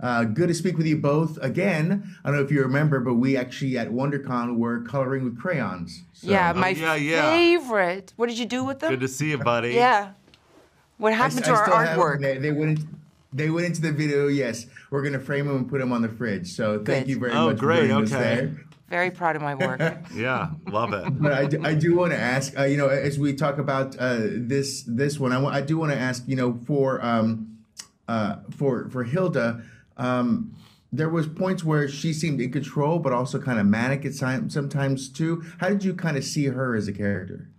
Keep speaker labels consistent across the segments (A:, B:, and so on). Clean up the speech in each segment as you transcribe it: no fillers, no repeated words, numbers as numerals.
A: Good to speak with you both again. I don't know if you remember, but we actually at WonderCon were coloring with crayons. So
B: Yeah, my
C: yeah.
B: favorite. What did you do with them?
C: Good to see you, buddy.
B: Yeah. What happened to our
A: still have
B: artwork?
A: them. They went into the video. Yes, we're gonna frame them and put them on the fridge. So thank
B: Good.
A: you very
C: Oh,
A: much
C: great,
A: for bringing us
C: okay.
A: there.
B: Very proud of my work.
C: Yeah, love it.
A: But I do want to ask, as we talk about this one, I do want to ask, for Hilda, there was points where she seemed in control, but also kind of manic at sometimes too. How did you kind of see her as a character?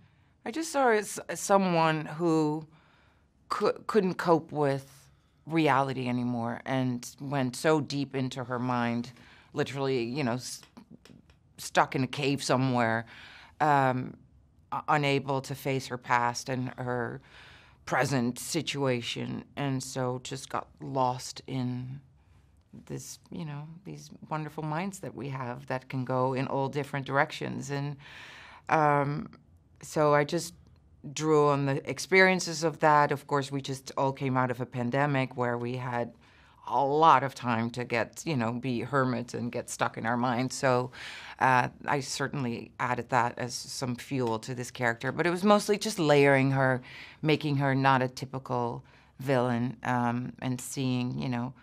B: I just saw her as someone who couldn't cope with reality anymore and went so deep into her mind, literally, stuck in a cave somewhere, unable to face her past and her present situation, and so just got lost in this, these wonderful minds that we have that can go in all different directions. And so I just drew on the experiences of that. Of course, we just all came out of a pandemic where we had a lot of time to get, be hermits and get stuck in our minds. So I certainly added that as some fuel to this character. But it was mostly just layering her, making her not a typical villain, and seeing,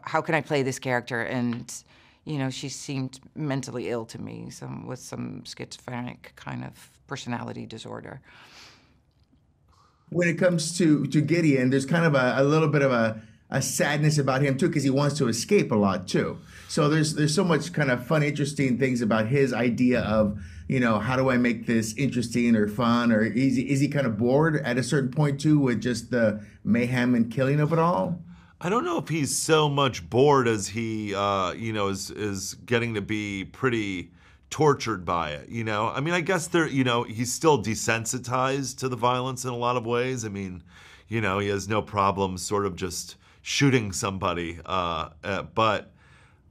B: how can I play this character? And, she seemed mentally ill to me, with some schizophrenic kind of personality disorder.
A: When it comes to Gideon, there's kind of a little bit of a sadness about him too, because he wants to escape a lot too. So there's so much kind of fun, interesting things about his idea of, how do I make this interesting or fun, or is he kind of bored at a certain point too with just the mayhem and killing of it all?
C: I don't know if he's so much bored as he, is getting to be pretty tortured by it, I mean, I guess he's still desensitized to the violence in a lot of ways. I mean, he has no problem sort of just shooting somebody, but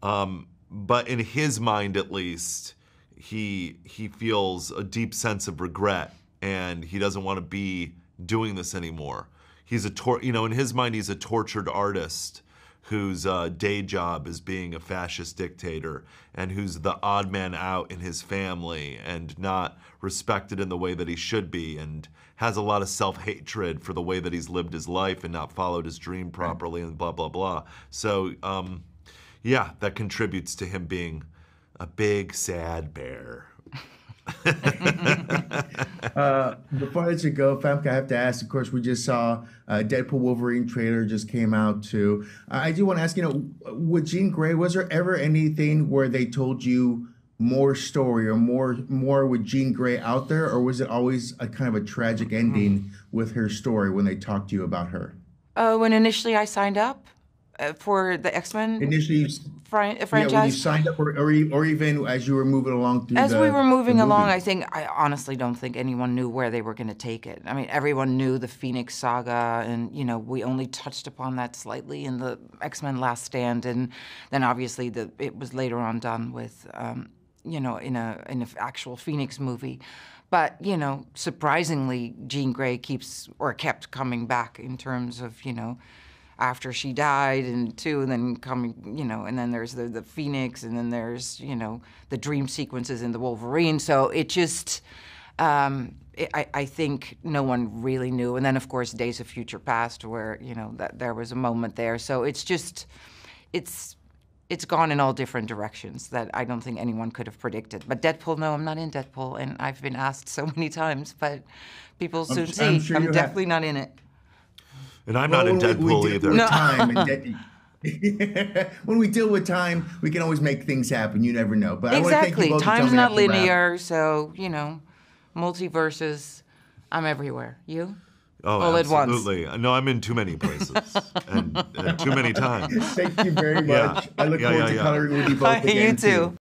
C: in his mind at least, he feels a deep sense of regret, and he doesn't want to be doing this anymore. He's in his mind, he's a tortured artist whose day job is being a fascist dictator, and who's the odd man out in his family and not respected in the way that he should be, and has a lot of self-hatred for the way that he's lived his life and not followed his dream properly, and blah, blah, blah. So, yeah, that contributes to him being a big, sad bear.
A: Before I let you go, Famke, I have to ask, of course, we just saw Deadpool Wolverine trailer just came out too. I do want to ask, with Jean Grey, was there ever anything where they told you more story or more with Jean Grey out there, or was it always a kind of a tragic ending with her story when they talked to you about her?
B: When initially I signed up for the X-Men franchise.
A: Yeah, when you signed up, or even as you were moving along through
B: As we were moving along, I honestly don't think anyone knew where they were going to take it. I mean, everyone knew the Phoenix saga, and, we only touched upon that slightly in the X-Men Last Stand, and then obviously it was later on done with, in an actual Phoenix movie. But, surprisingly, Jean Grey kept coming back in terms of, after she died, and then coming, and then there's the Phoenix, and then there's, the dream sequences in the Wolverine. So it just, I think no one really knew. And then, of course, Days of Future Past, where, that there was a moment there. So it's just, it's gone in all different directions that I don't think anyone could have predicted. But Deadpool, no, I'm not in Deadpool, and I've been asked so many times, but people soon see. I'm definitely not in it.
C: And I'm not in Deadpool either.
A: No. When we deal with time, we can always make things happen. You never know. But
B: exactly.
A: I want to thank you both
B: Time's not linear, so, multiverses, I'm everywhere. You?
C: Oh,
B: all
C: absolutely.
B: At once.
C: No, I'm in too many places and too many times.
A: Thank you very much. I look forward to coloring with you both again,
B: You too.